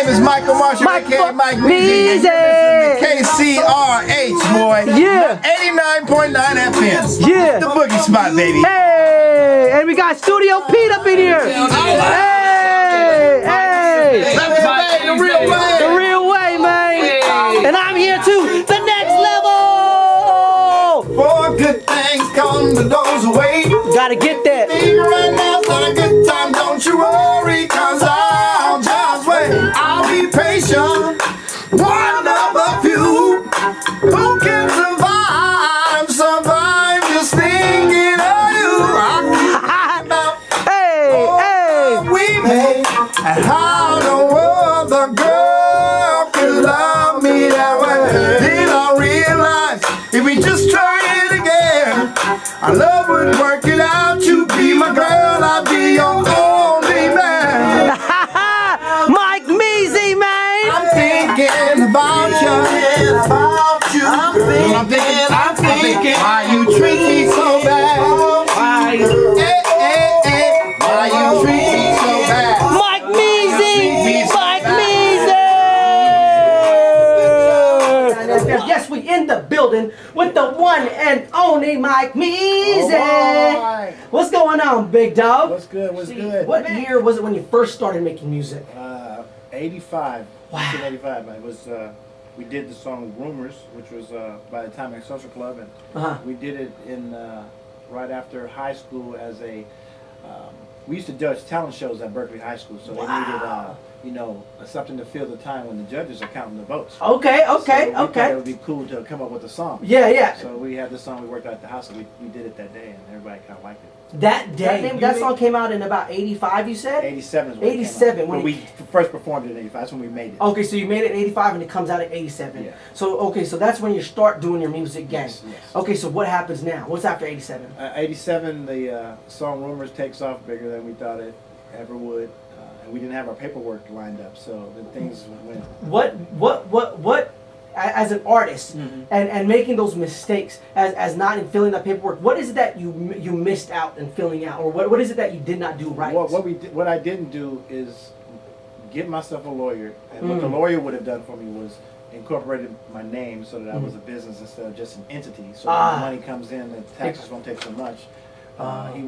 is Michael Marshall, aka Mike Meezy. KCRH, boy. Yeah. 89.9 FM. Yeah. The boogie spot, baby. Hey, and we got Studio Pete up in here. Hey, hey. The real way. The real way, man. And I'm here too. The next level. For good things come to those who wait. Gotta get that. Right now's not a good time, don't you worry, cause I'll just wait. I'll be patient. One of a few who can survive just thinking of you. I'm about what we made and how the world, the girl can love me that way. Then I realize if we just try it again, our love would work it out. You be my girl, I'll be your only man. Mike Meezy, man. I'm thinking about you. I'm thinking why you treat me so bad. Why you treat me so bad. Mike Meezy. Mike Meezy. Yes, we in the building with the one and only Mike Meezy. Alright. What's going on, big dog? What's good? What's good? What year was it when you first started making music? 85. Wow. 1985. It was. We did the song "Rumors," which was by the Time Social Club, and we did it in right after high school as a. We used to judge talent shows at Berkeley High School, so they needed, you know, something to fill the time when the judges are counting the votes. Okay, okay, So we thought okay. it would be cool to come up with a song. Yeah, yeah. So we had this song we worked out at the house, and we did it that day, and everybody kind of liked it. That day, that song came out in about 85, you said? 87 is when 87, it came out. when But we first performed it in 85. That's when we made it. Okay, so you made it in 85 and it comes out in 87. Yeah. So, okay, so that's when you start doing your music again. Yes, yes. Okay, so what happens now? What's after 87? 87, the song "Rumors" takes off bigger than we thought it ever would, and we didn't have our paperwork lined up, so then things went. What? As an artist, and making those mistakes, as not in filling that paperwork, what is it that you missed out in filling out, or what is it that you did not do right? What I didn't do is get myself a lawyer, and what the lawyer would have done for me was incorporated my name so that I was a business instead of just an entity. So when the money comes in, the taxes won't take so much. We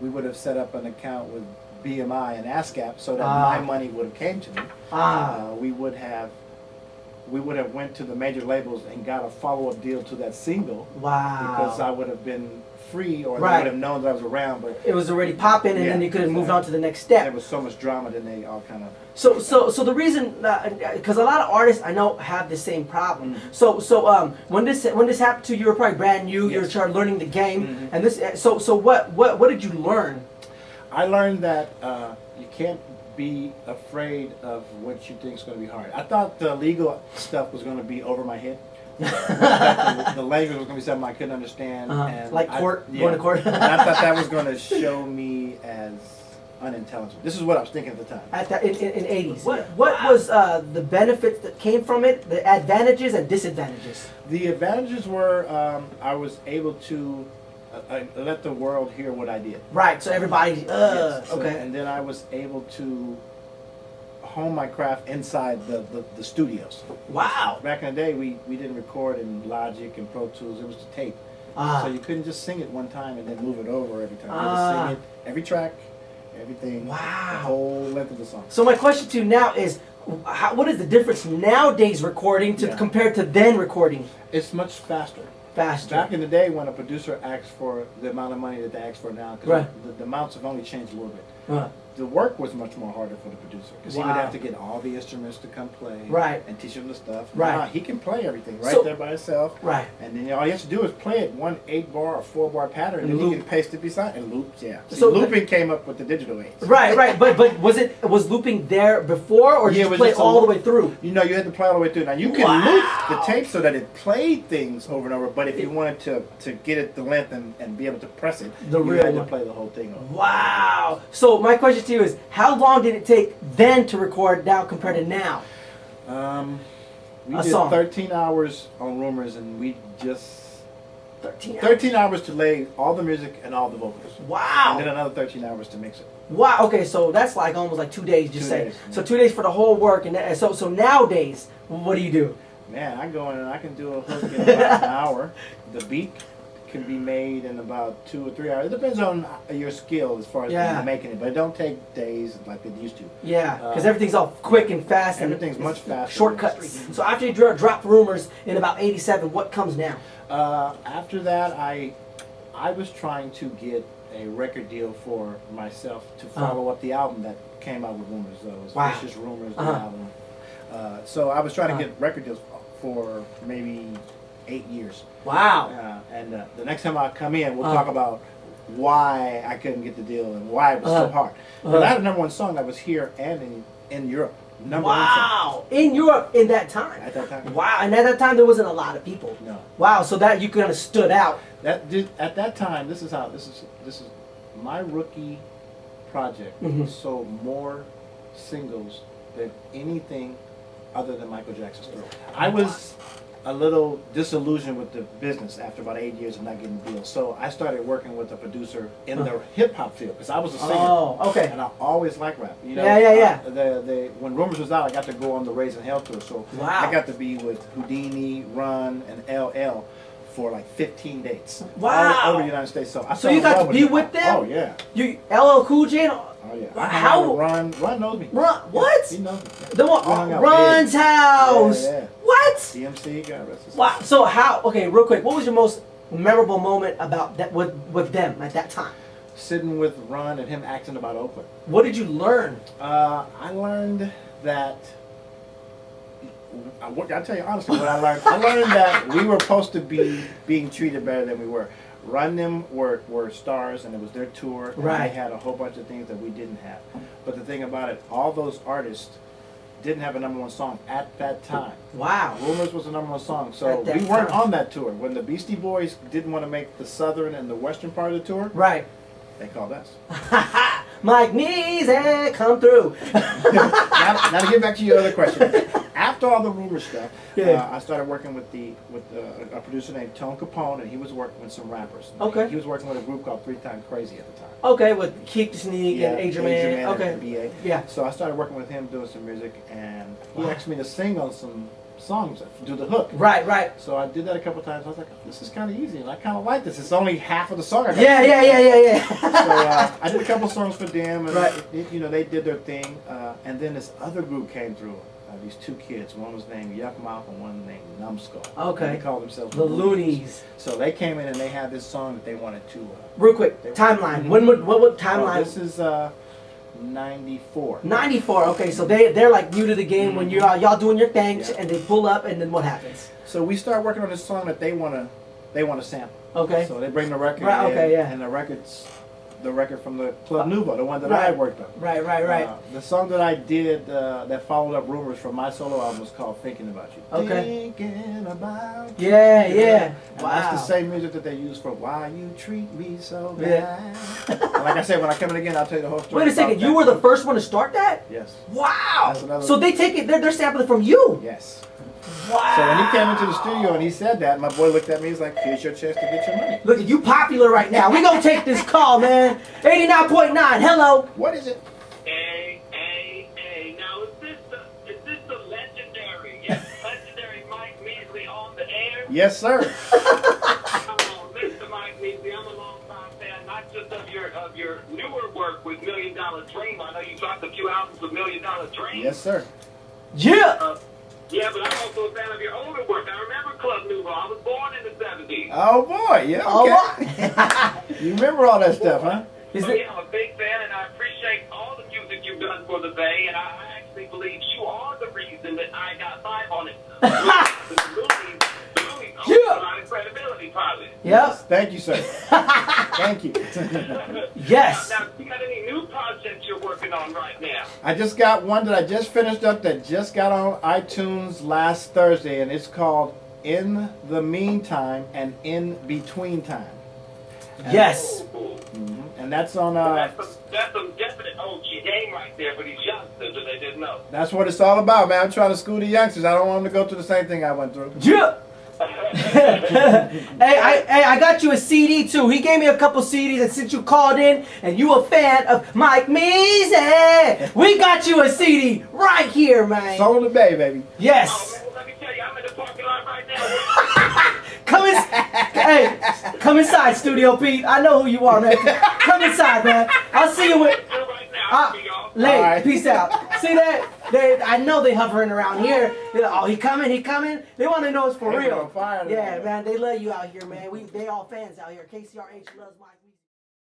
would have set up an account with BMI and ASCAP so that my money would have came to me. We would have went to the major labels and got a follow-up deal to that single. Wow. Because I would have been free, or they Right. would have known that I was around. But It was already popping, and then you could have moved on to the next step. there was so much drama, then they all kind of. So the reason, because a lot of artists I know have the same problem. So when this happened to you, you were probably brand new. You were started learning the game, and this. So what did you learn? I learned that you can't be afraid of what you think is going to be hard. I thought the legal stuff was going to be over my head. The language was going to be something I couldn't understand. And Like court, going to court. And I thought that was going to show me as unintelligent. This is what I was thinking at the time. At the, in 80s. What was the benefits that came from it, the advantages and disadvantages? The advantages were I was able to let the world hear what I did. Right, so everybody, Yes. So- okay. And then I was able to hone my craft inside the studios. Wow. Back in the day, we didn't record in Logic and Pro Tools. It was the tape. So you couldn't just sing it one time and then move it over every time. You had to sing it, every track, everything, Wow. the whole length of the song. So my question to you now is, what is the difference nowadays recording compared to then recording? It's much faster. Faster. Back in the day, when a producer asks for the amount of money that they ask for now, because the amounts have only changed a little bit. The work was much more harder for the producer because he would have to get all the instruments to come play and teach him the stuff. Now, he can play everything there by himself. Right. And then all he has to do is play it one 8-bar or 4-bar pattern, and then he can paste it beside and loop. Yeah. So looping came up with the digital age. Right. But was looping there before, or did you play all the way through? You know, you had to play all the way through. Now you can loop the tape so that it played things over and over, but if you wanted to get it the length and be able to press it, you had to play the whole thing over. Wow. So my question to you is, how long did it take then to record now compared to now? We did 13 hours on Rumors, and we just 13 hours. 13 hours to lay all the music and all the vocals. Wow. And then another 13 hours to mix it. Wow. Okay, so that's like almost like 2 days. Just 2 say. days, So 2 days for the whole work, and so nowadays, what do you do? Man, I go in and I can do a hook in about an hour. The beat can be made in about 2 or 3 hours. It depends on your skill as far as making it, but it don't take days like it used to. Yeah, because everything's all quick and fast. Everything's and much faster. Shortcuts. So after you drop Rumors in about '87, what comes now? After that, I was trying to get a record deal for myself to follow up the album that came out with Rumors. It was Vicious Rumors, the album. So I was trying to get record deals for maybe 8 years. Wow. And the next time I come in, we'll talk about why I couldn't get the deal and why it was so hard. But I had a #1 song that was here and in Europe. #1 Wow. In Europe in that time. At that time. Wow. And at that time there wasn't a lot of people. No. Wow. So that you kind of stood out. At that time, this is my rookie project sold more singles than anything other than Michael Jackson's Thriller. I was a little disillusioned with the business after about 8 years of not getting deals. So I started working with a producer in the hip hop field because I was a singer. Oh, okay. And I always liked rap. You know, Yeah. When Rumors was out, I got to go on the Raising Hell tour. So I got to be with Houdini, Run, and LL for like 15 dates. Wow. All over the United States. So you got to be with them? Oh, yeah. You LL Cool J? Oh, yeah. How? Run knows me. Run, what? He knows me. Yeah. The one, Run's house. Yeah. What? DMC, God rest his soul. Wow. So how? Okay, real quick. What was your most memorable moment about that with them at that time? Sitting with Run and him acting about Oakland. What did you learn? I learned that. I'll tell you honestly what I learned. I learned that we were supposed to be being treated better than we were. Run them were stars and it was their tour. And Right. they had a whole bunch of things that we didn't have. But the thing about it, all those artists didn't have a #1 song at that time. Wow. Rumors was a #1 song, so At that we weren't time. on that tour. When the Beastie Boys didn't want to make the southern and the western part of the tour, Right. they called us. Mike Neezy, come through. now to get back to your other question. After all the Rumor stuff, Yeah. I started working with a producer named Tone Capone, and he was working with some rappers. Okay. He was working with a group called 3 Times Crazy at the time. Okay, with Keep the Sneak and Adrian Man. Okay. And BA. Yeah. So I started working with him doing some music, and he asked me to sing on some songs, do the hook. Right. So I did that a couple times. I was like, this is kind of easy, and I kind of like this. It's only half of the song. I got Yeah. So I did a couple songs for them, and Right. they did their thing. And then this other group came through. These 2 kids. One was named Yuck Mouth and one named Numbskull. Okay. And they called themselves The Loonies. So they came in and they had this song that they wanted to. Real quick, timeline. What would timeline? This is 94. 94. Okay, so they're like new to the game when y'all doing your thing, Yeah. and they pull up, and then what happens? So we start working on this song that they wanna sample. Okay. So they bring the record Right, in, okay, yeah. and the record from the Club Nouveau, the one that I worked on. Right. The song that I did that followed up Rumors from my solo album was called Thinking About You. Okay. Thinking about you. And Wow. that's the same music that they use for Why You Treat Me So Bad. And like I said, when I come in again, I'll tell you the whole story. Wait a second, about you that. were the first one to start that? Yes. Wow. That's another- So they take it, they're sampling from you. Yes. Wow. So when he came into the studio and he said that, my boy looked at me, he's like, here's your chance to get your money. Look, you popular right now. We gonna take this call, man. 89.9. Hello. What is it? Hey. Now, is this the legendary Mike Measley on the air? Yes, sir. Come on, Mr. Mike Measley. I'm a long-time fan, not just of your newer work with $1 Million Dream. I know you dropped a few albums with $1 Million Dream. Yes, sir. Yeah. Yeah, but I'm also a fan of your older work. I remember Club Nouveau. I was born in the 70s. Oh, boy. Yeah, okay. You remember all that stuff, huh? Is So, it? yeah, I'm a big fan, and I appreciate all the music you've done for the Bay, and I actually believe you are the reason that I got 5 on it. The Loonies Yeah. a lot of credibility, probably. Yep. Thank you, sir. Thank you. Yes. Now, you got any new projects you're working on right now? I just got one that I just finished up that just got on iTunes last Thursday, and it's called In the Meantime and In Between Time. Yes. And that's on, That's some definite OG game right there for these youngsters that they didn't know. that's what it's all about, man. I'm trying to school the youngsters. I don't want them to go through the same thing I went through. Yeah. I got you a CD too. He gave me a couple CDs, and since you called in and you a fan of Mike Measy, we got you a CD right here, man. Soul the Bay, baby. Yes. Oh, man, well, let me tell you, I'm in the parking lot right now. Come inside, Studio Pete. I know who you are, man. Come inside, man. I'll see you with. Right now. Late. Right. Peace out. See that? I know they hovering around here. They're like, oh, he coming, he coming. They want to know it's for They real. on fire Yeah, tonight. man. They love you out here, man. They all fans out here. KCRH loves Mike.